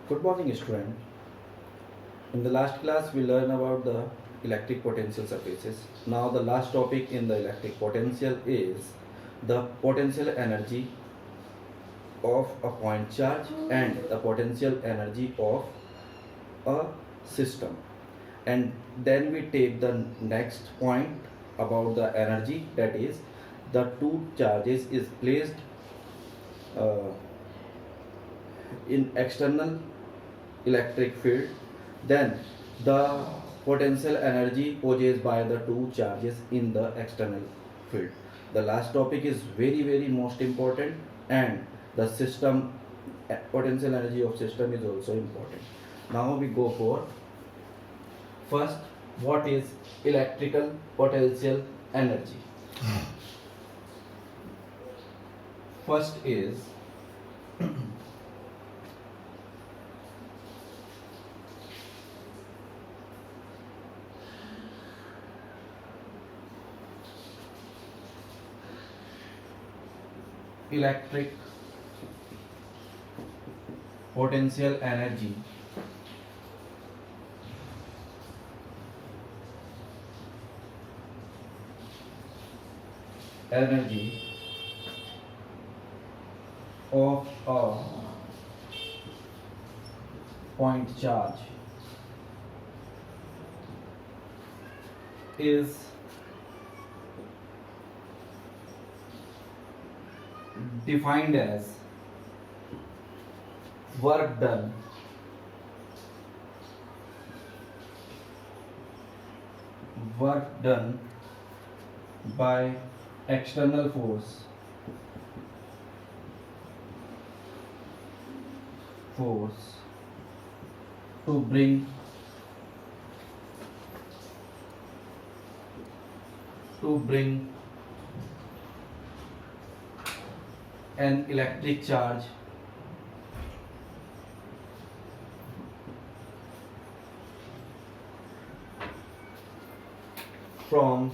Good morning, student. In the last class, we learned about the electric potential surfaces. Now, the last topic in the electric potential is the potential energy of a point charge and the potential energy of a system. And then we take the next point about the energy, that is, the two charges is placed uh, in external electric field, then the potential energy possessed by the two charges in the external field. The last topic is very most important, and the system potential energy of system is also important. Now we go for first, what is electrical potential energy. First is electric potential energy of a point charge is defined as work done by external force to bring an electric charge from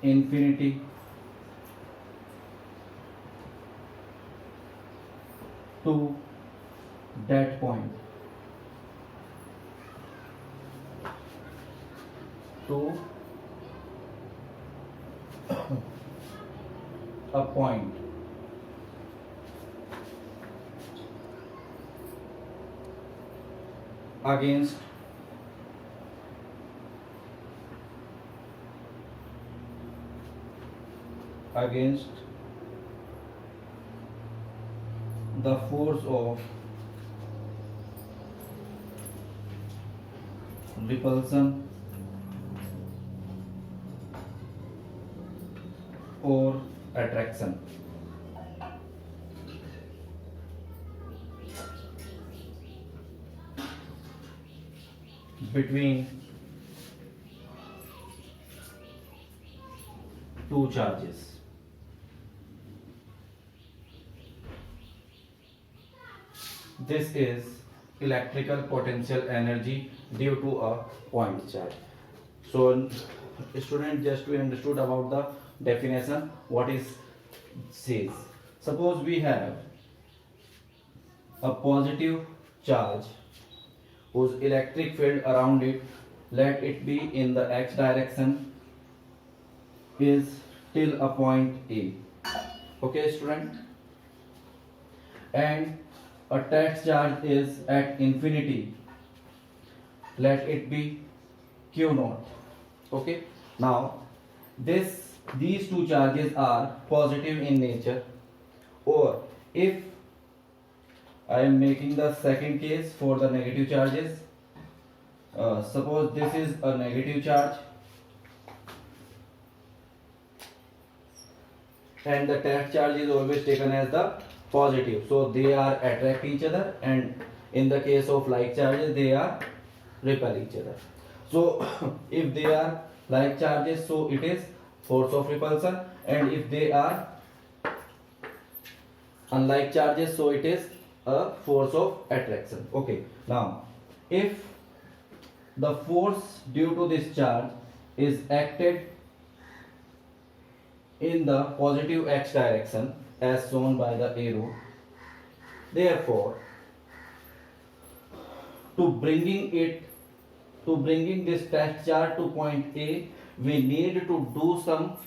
infinity to that point, to a point against the force of repulsion or attraction. Between two charges. This is electrical potential energy due to a point charge. So, student, just we understood about the definition, what is says. Suppose we have a positive charge whose electric field around it, let it be in the x direction, is till a point A. Okay, student? And a test charge is at infinity, let it be q naught. Okay, now these two charges are positive in nature, or if I am making the second case for the negative charges, suppose this is a negative charge and the test charge is always taken as the positive, so they are attract each other, and in the case of like charges they are repel each other. So if they are like charges, so it is force of repulsion, and if they are unlike charges, so it is a force of attraction. Okay, now if the force due to this charge is acted in the positive x direction as shown by the arrow. Therefore, to bringing this test charge to point A, we need to do some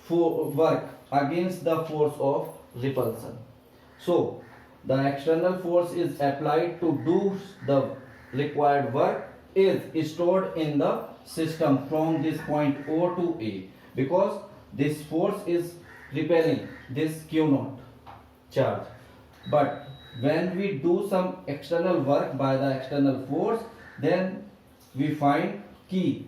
work against the force of repulsion. So the external force is applied to do the required work is stored in the system from this point O to A, because this force is repelling this Q naught charge. But when we do some external work by the external force, then we find कि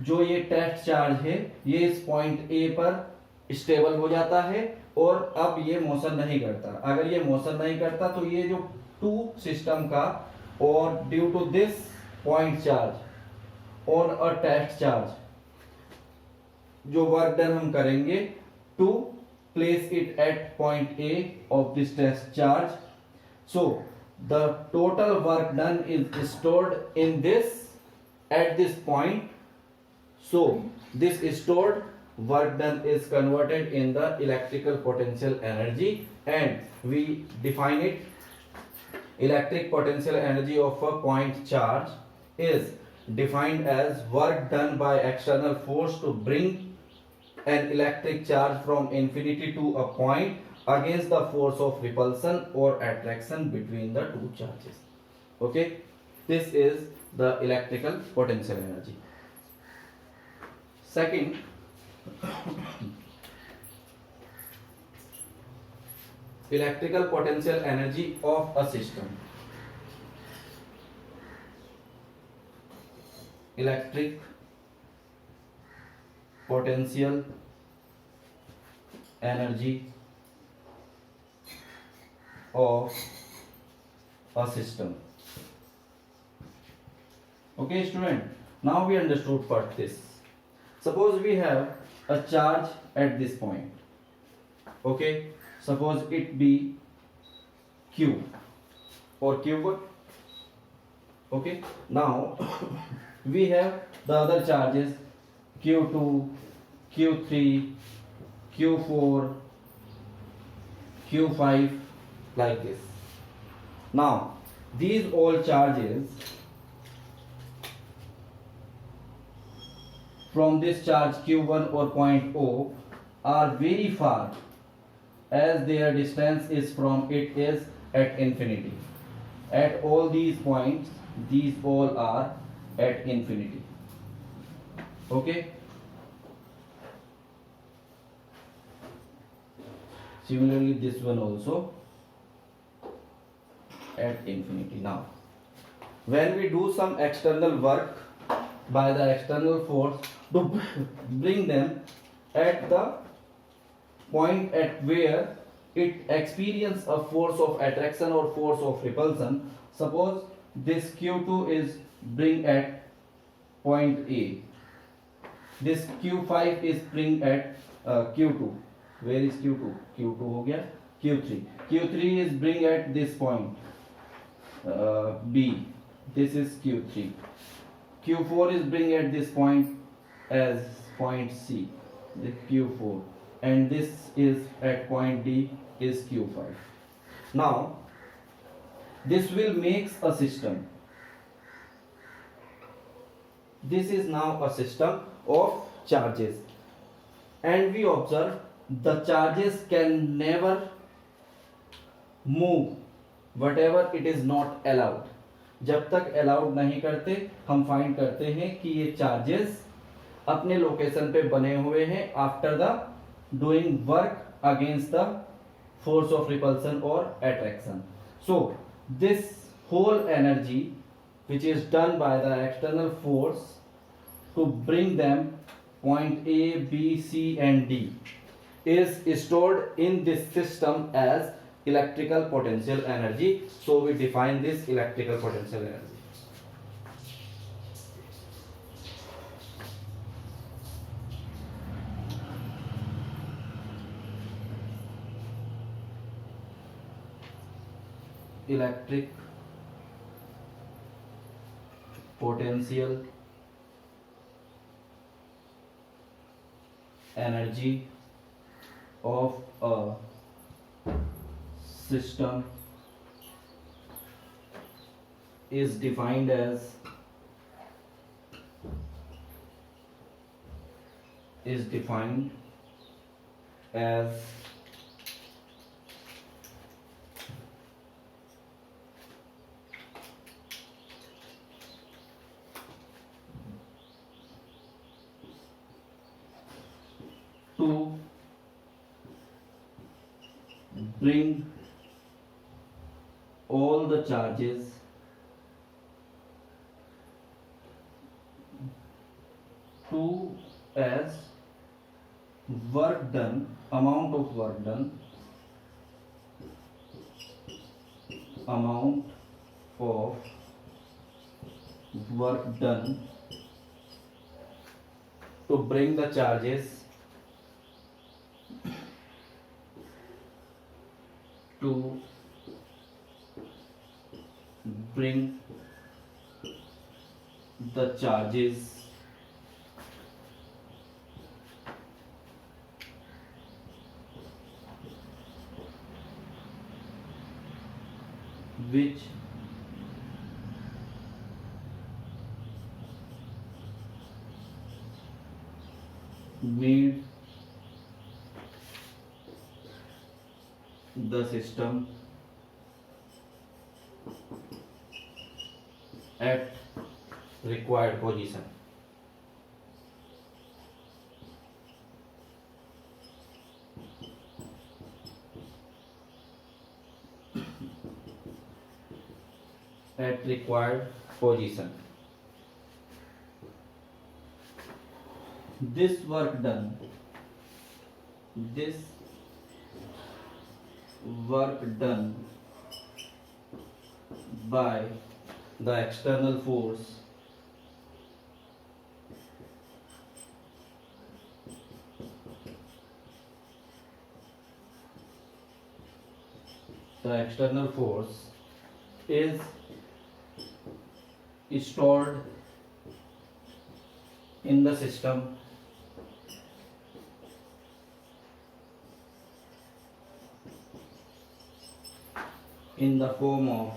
जो ये test charge है ये इस point A पर stable हो जाता है और अब ये मोशन नहीं करता. अगर ये मोशन नहीं करता तो ये जो टू सिस्टम का और due to this point charge और अ टेस्ट चार्ज जो वर्क डन हम करेंगे to place it at point A of this test charge. So the total work done is stored in this at this point. So this stored work done is converted in the electrical potential energy, and we define it. Electric potential energy of a point charge is defined as work done by external force to bring an electric charge from infinity to a point against the force of repulsion or attraction between the two charges. Okay, this is the electrical potential energy. Second, electrical potential energy of a system. Electric potential energy of a system. Okay student, now we understood first this. Suppose we have a charge at this point. Okay, suppose it be Q or Q1. Okay, now we have the other charges Q2, Q3, Q4, Q5, like this. Now these all charges from this charge Q1 or point O are very far, as their distance is from it is at infinity. At all these points, these all are at infinity. Okay, similarly this one also at infinity. Now when we do some external work by the external force to bring them at the point at where it experience a force of attraction or force of repulsion, suppose this Q2 is bring at point A, this Q5 is bring at Q2. Where is Q2? Q2 हो गया. Q3. Q3 is bring at this point B. This is Q3. Q4 is bring at this point as point C. The Q4. And this is at point D is Q5. Now this will make a system. This is now a system of charges, and we observe the charges can never move whatever it is not allowed. जब तक allowed नहीं करते हम find करते हैं कि ये charges अपने लोकेशन पे बने हुए हैं after the doing work against the force of repulsion और attraction. So this whole energy which is done by the external force to bring them point A, B, C and D is stored in this system as electrical potential energy. So we define this electrical potential energy. Electric potential energy of a system is defined as as to bring all the charges to as work done, amount of work done, amount of work done to bring the charges to bring the charges which made the system at required position. At required position. This work done by the external force is stored in the system in the form of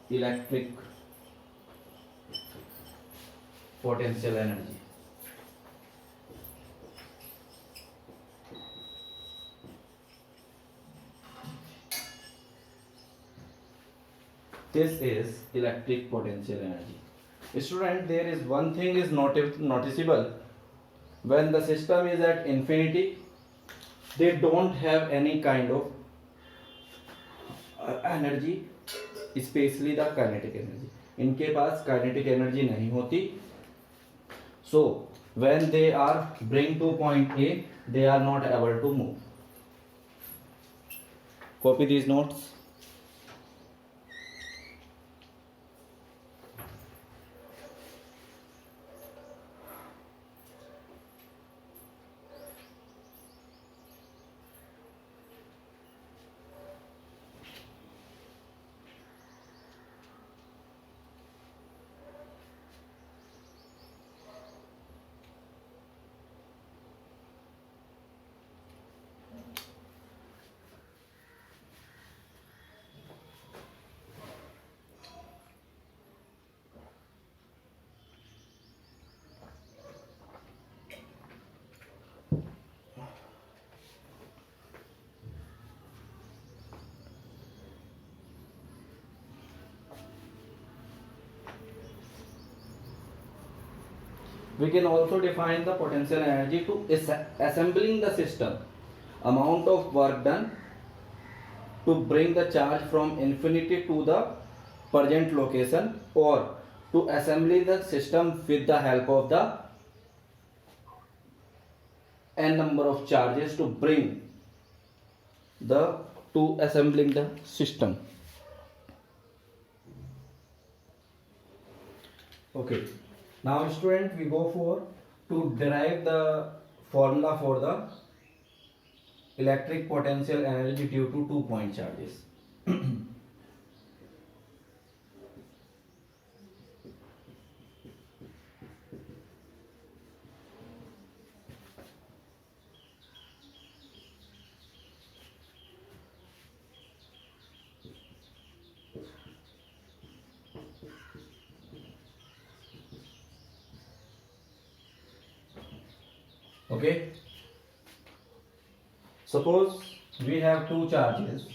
electric potential energy. This is electric potential energy. Student, there is one thing is noticeable. When the system is at infinity, they don't have any kind of energy, especially the kinetic energy. इनके पास kinetic energy नहीं होती. So when they are bring to point A, they are not able to move. Copy these notes. We can also define the potential energy to assembling the system, amount of work done to bring the charge from infinity to the present location, or to assembly the system with the help of the n number of charges to bring to assembling the system. Okay. Now student, we go for to derive the formula for the electric potential energy due to 2 point charges. Okay, suppose we have two charges.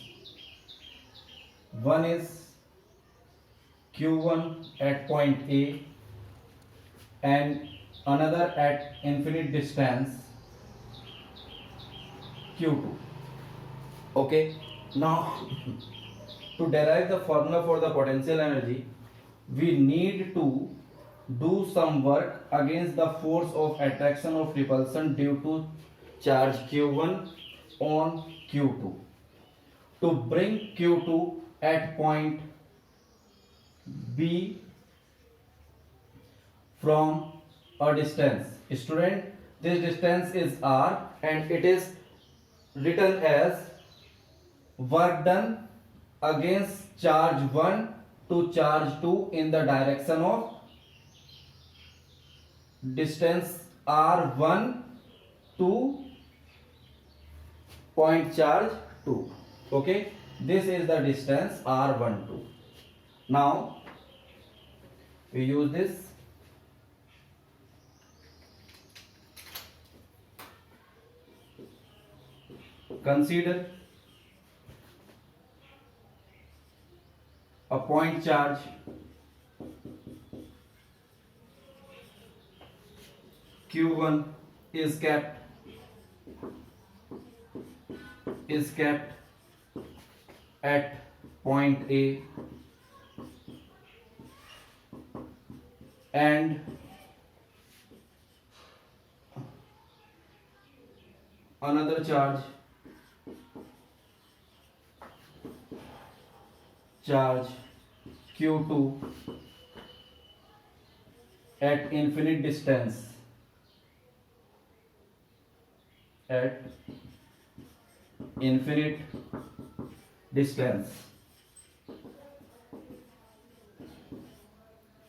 One is q1 at point A and another at infinite distance q2. Okay, now to derive the formula for the potential energy, we need to do some work against the force of attraction of repulsion due to charge q1 on q2 to bring q2 at point B from a distance. Student, this distance is r and it is written as work done against charge 1 to charge 2 in the direction of distance r1 to point charge 2. Okay, this is the distance r12. Now we use this. Consider a point charge q1 is kept at point A and another charge q2 at infinite distance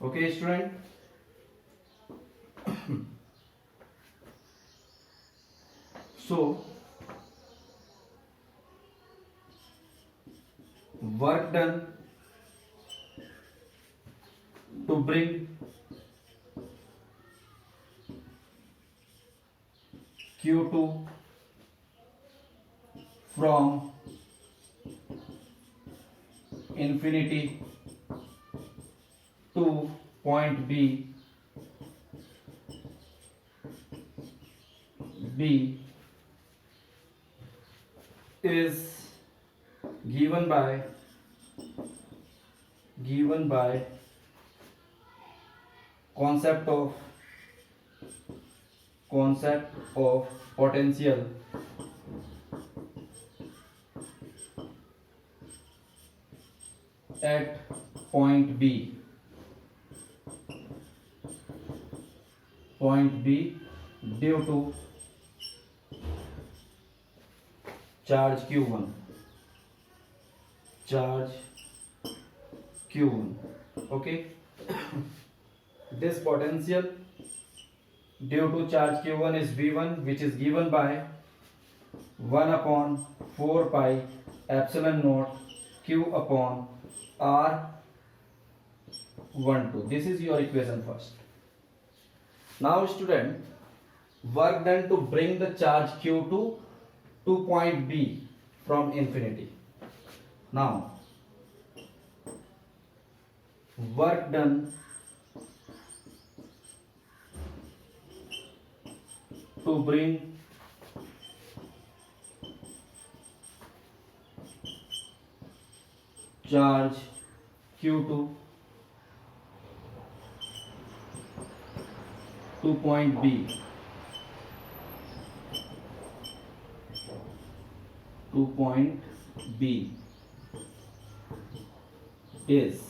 Okay, student. So work done to bring q2 from infinity to point B is given by concept of potential at point B due to charge q1 Okay, this potential due to charge q1 is v1, which is given by 1 upon 4 pi epsilon naught q upon r12. This is your equation first. Now student, work done to bring the charge q2 to point B from infinity. Now work done to bring charge q2 to point B is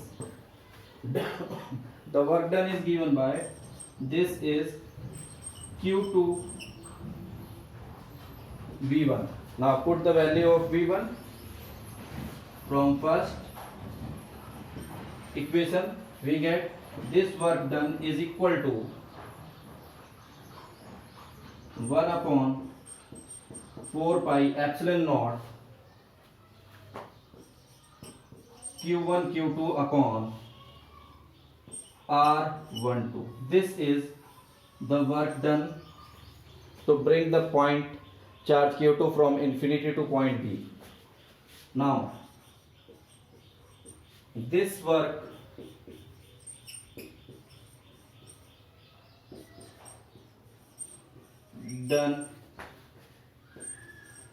the work done is given by this is q2 v1. Now put the value of v1 from first equation. We get this work done is equal to 1 upon 4 pi epsilon naught q1 q2 upon r12. This is the work done to bring the point charge Q2 from infinity to point B. Now, this work done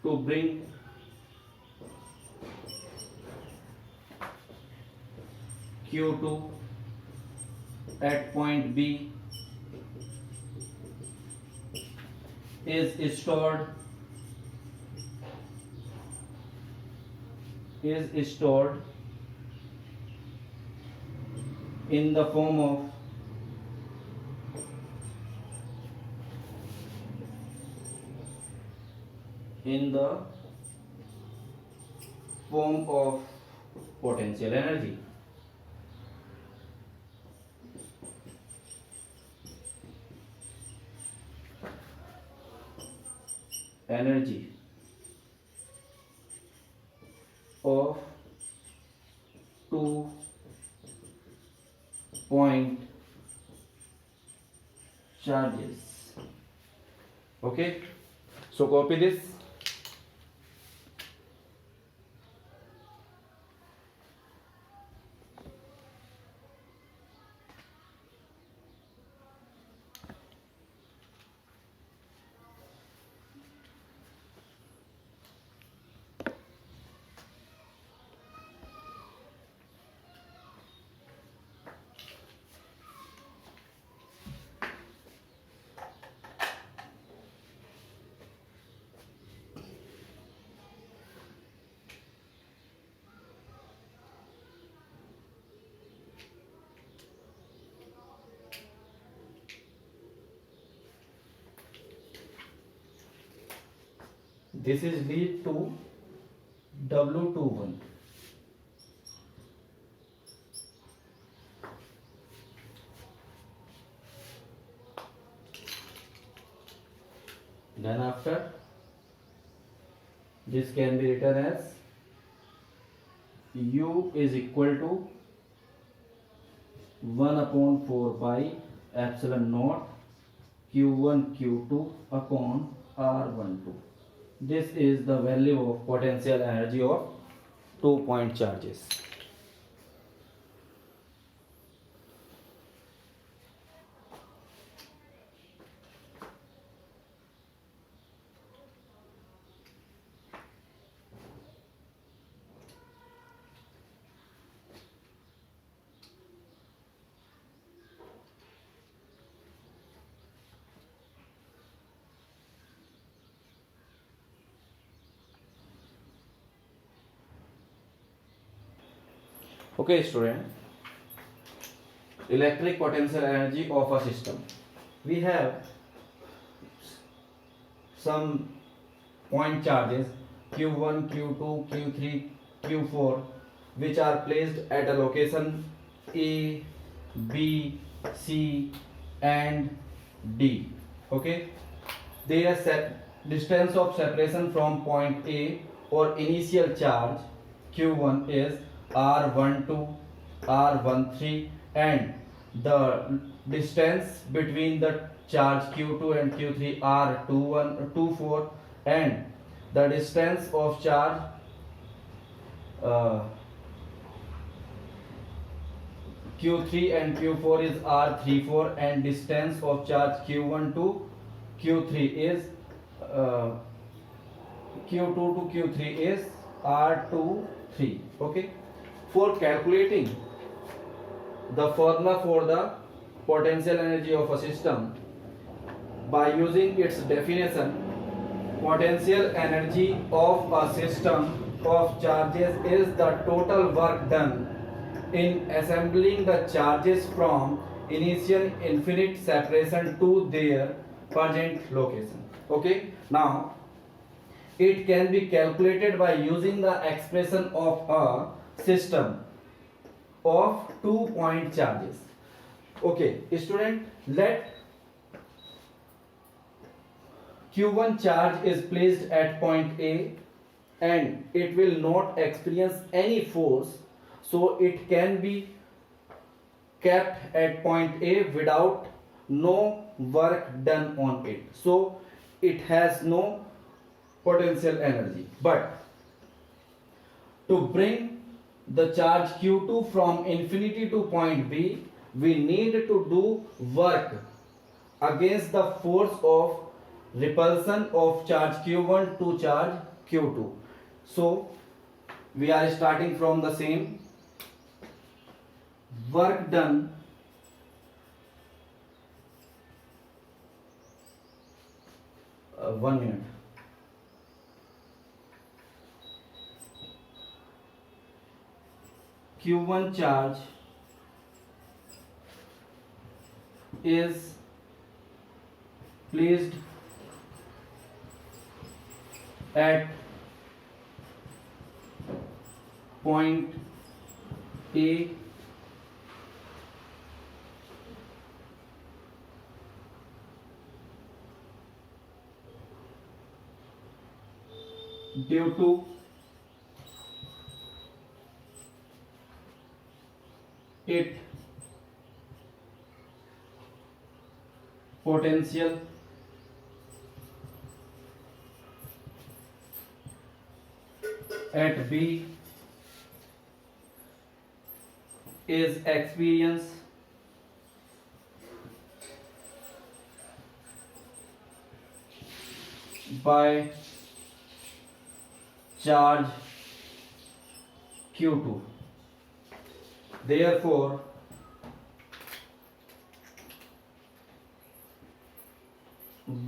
to bring Q2 at point B is stored in the form of potential energy. Energy of 2-point charges. Okay, so copy this. This is lead to W21. Then after, this can be written as U is equal to 1/4 pi epsilon naught Q1 Q2 upon R12. This is the value of potential energy of 2-point charges. Okay, student. Electric potential energy of a system. We have some point charges Q1, Q2, Q3, Q4 which are placed at a location A, B, C and D. Okay. Their distance of separation from point A or initial charge Q1 is R12, R13 and the distance between the charge Q2 and Q3 R21, 24 and the distance of charge Q3 and Q4 is R34 and distance of charge Q1 to Q3 is Q2 to Q3 is R23. Okay. For calculating the formula for the potential energy of a system, by using its definition, potential energy of a system of charges is the total work done in assembling the charges from initial infinite separation to their present location. Okay. Now it can be calculated by using the expression of a system of 2-point charges. Okay, student, let Q1 charge is placed at point A and it will not experience any force, so it can be kept at point A without no work done on it. So it has no potential energy. But to bring the charge q2 from infinity to point B, we need to do work against the force of repulsion of charge q1 to charge q2. So we are starting from the same. Work done one minute. q1 charge is placed at point A due to it potential at B is experienced by charge q2. Therefore,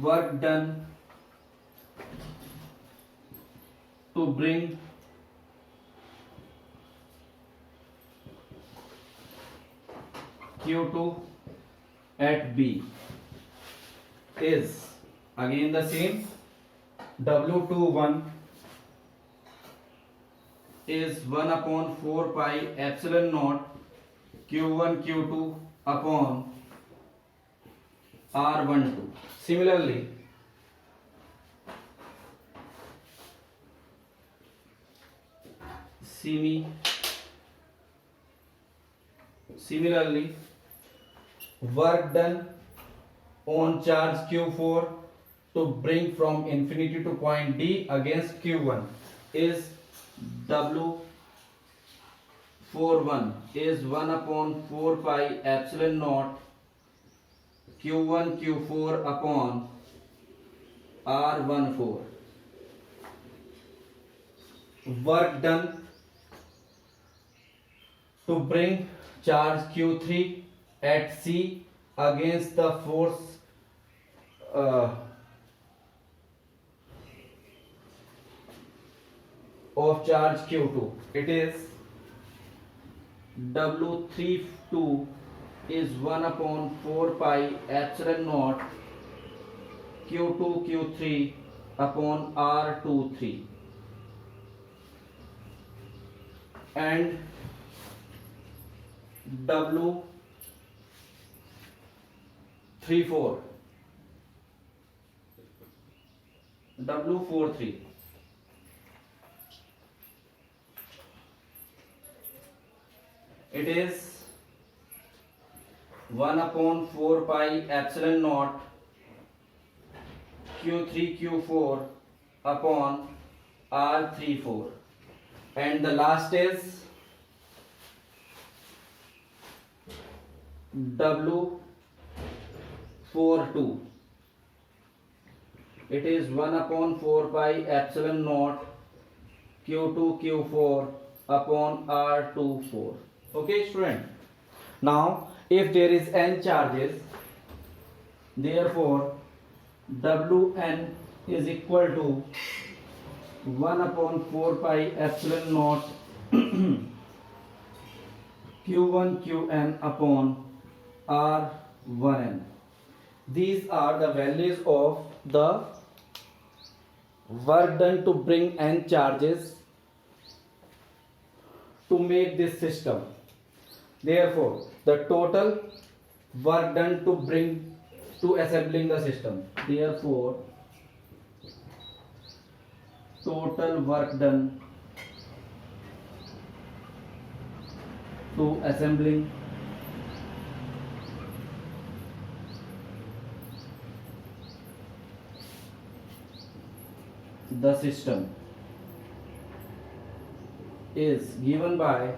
work done to bring q2 at B is again the same. W21 is 1 upon 4 pi epsilon naught q1 q2 upon r12. Similarly, work done on charge q4 to bring from infinity to point D against q1 is W41 is 1 upon 4 pi epsilon naught q1 q4 upon r14. Work done to bring charge q3 at C against the force of charge q2. It is W32 is 1 upon 4 pi epsilon naught q2 q3 upon r23, and W43 it is 1 upon 4 pi epsilon naught q3 q4 upon r34, and the last is W42. It is 1 upon 4 pi epsilon naught q2 q4 upon r24. Okay, student. Now, if there is n charges, therefore Wn is equal to 1 upon 4 pi epsilon naught q1 qn upon r1n. These are the values of the work done to bring n charges to make this system. Therefore, the total work done to bring to assembling the system. Therefore, total work done to assembling the system is given by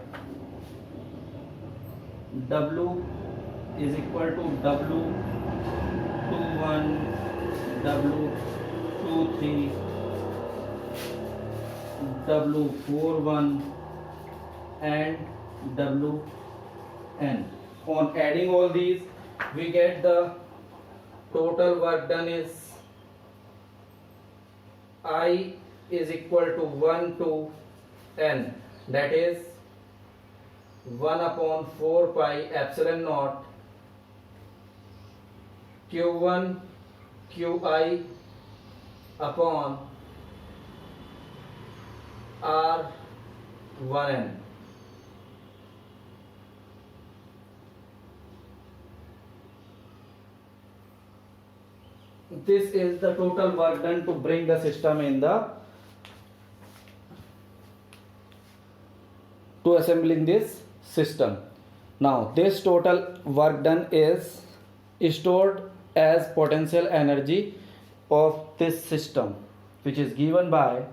W is equal to W21, W23, W41 and Wn. On adding all these, we get the total work done is I is equal to 1 to n, that is 1 upon 4 pi epsilon naught q1 qi upon r1n. This is the total work done to bring the system in the to assembling this system. Now this total work done is stored as potential energy of this system, which is given by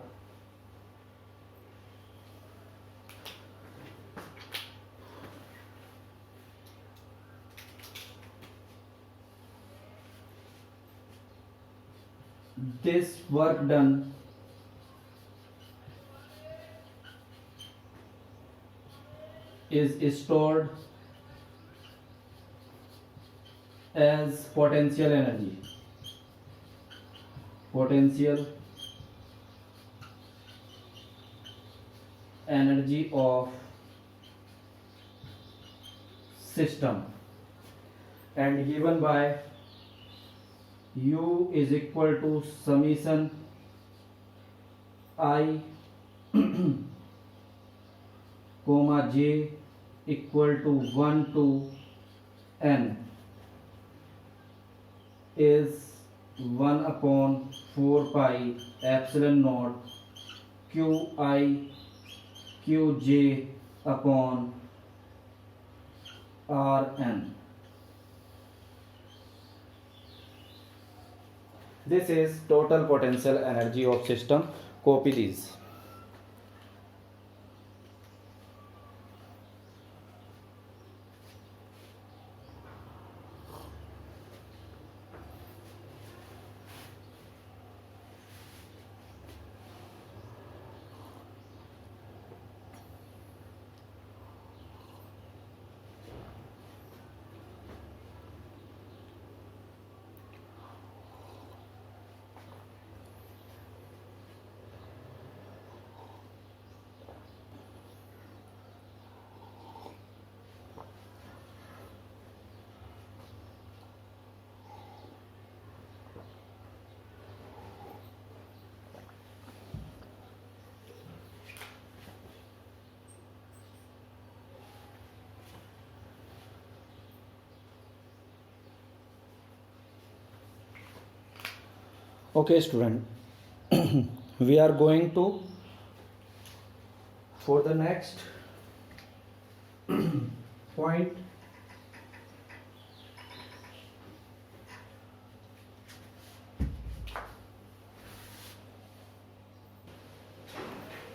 this work done is stored as potential energy. Potential energy of system, and given by U is equal to summation I comma j equal to 1 to n is 1 upon 4 pi epsilon naught qi qj upon rn. This is total potential energy of system. Copy these. Okay student, we are going to for the next point.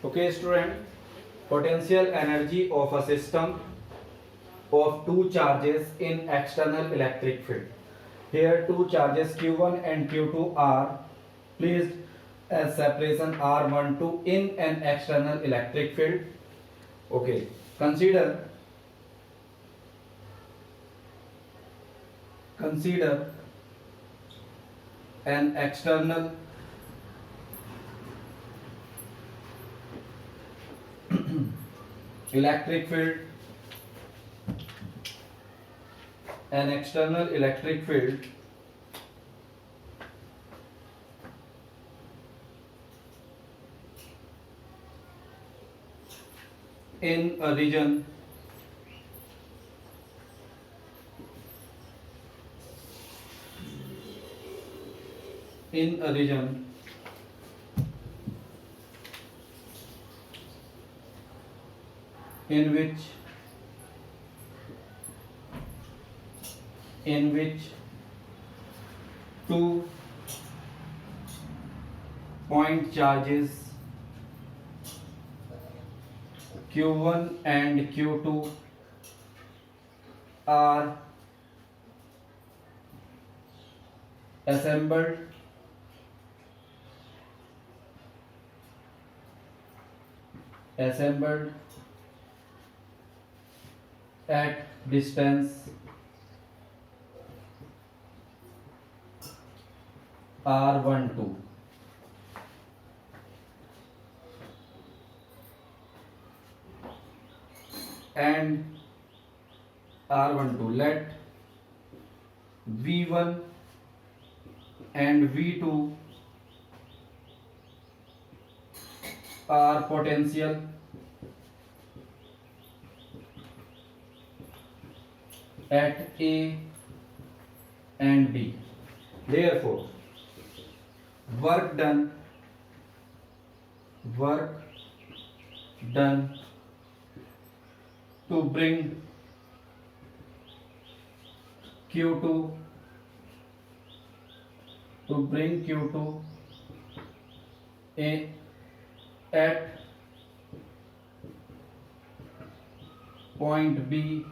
Okay student, potential energy of a system of two charges in external electric field. Here two charges Q1 and Q2 are placed as separation R12 in an external electric field. Okay, consider an external electric field, in a region in which two point charges Q1 and Q2 are assembled at distance R12 and R12. Let V1 and V2 are potential at A and B. Therefore, work done to bring Q2 at point B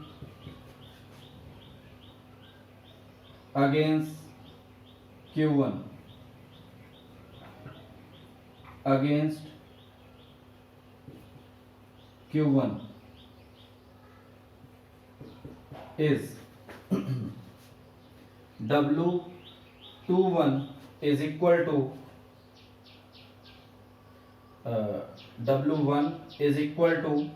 against Q1 is W21 is equal to W1 is equal to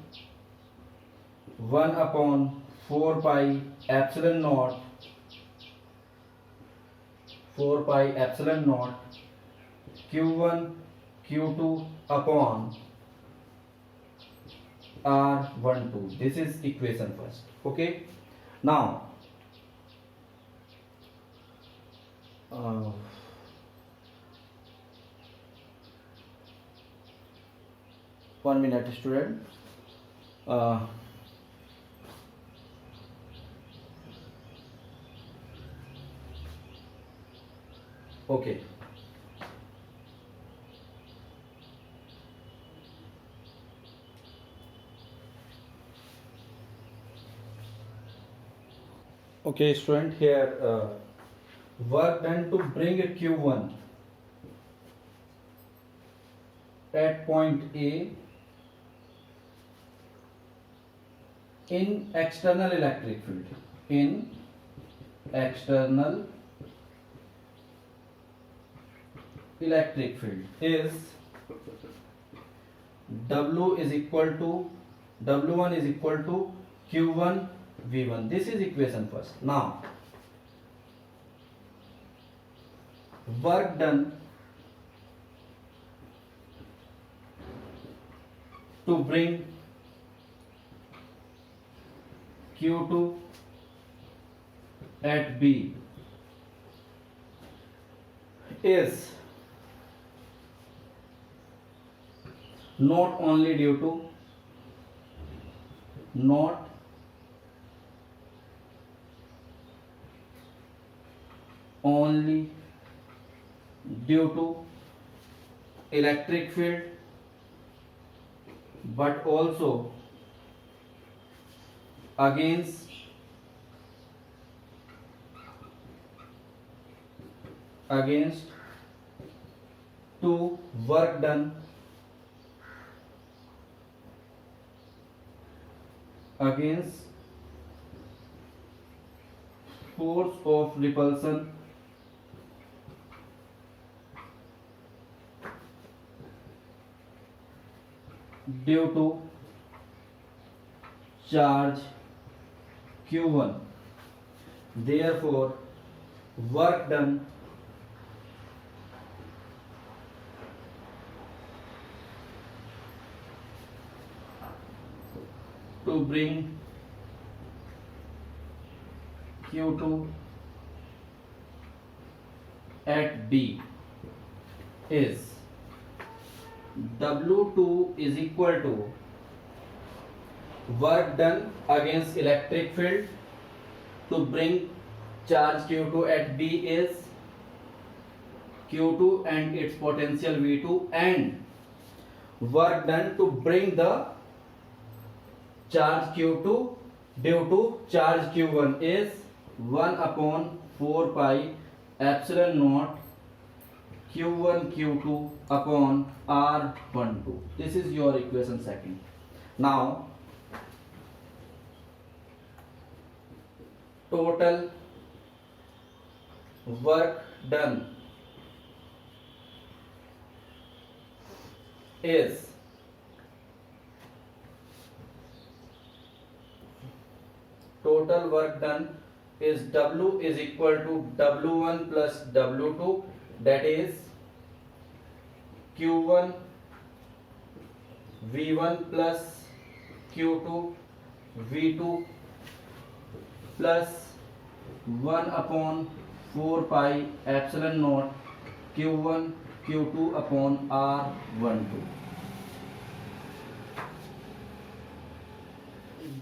1 upon 4 pi epsilon naught Q1 Q2 upon R12. This is equation first. Okay. Now 1 minute, student. Okay. Okay, student, here work done to bring a Q1 at point A in external electric field. In external electric field is W1 is equal to Q1 V1. This is equation first. Now work done to bring Q2 at B is not only due to electric field but also against to work done against force of repulsion due to charge Q1. Therefore, work done to bring Q2 at B is W2 is equal to work done against electric field to bring charge Q2 at B is Q2 and its potential V2, and work done to bring the charge Q2 due to charge Q1 is 1 upon 4 pi epsilon naught Q1 Q2 upon R12. This is your equation second. Now total work done is W is equal to W1 plus W2, that is Q1 V1 plus Q2 V2 plus 1 upon 4 pi epsilon naught Q1 Q2 upon R12.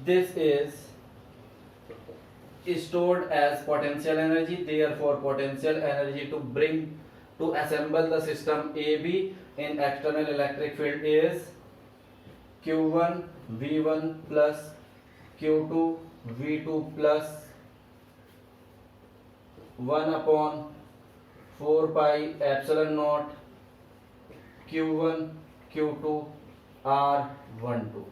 This is stored as potential energy. Therefore, potential energy to assemble the system AB in external electric field is Q1 V1 plus Q2 V2 plus 1 upon 4 pi epsilon naught Q1 Q2 R12.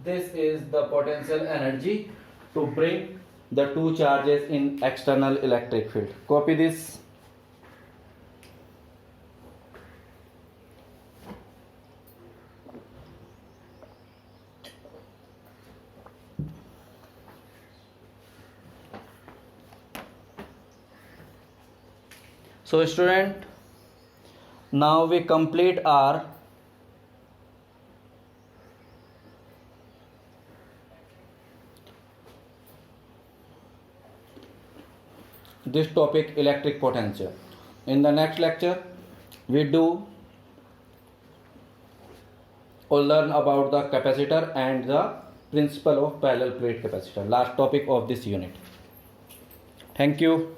This is the potential energy to bring the two charges in external electric field. Copy this. So student, now we complete our this topic, electric potential. In the next lecture we do or learn about the capacitor and the principle of parallel plate capacitor, last topic of this unit. Thank you.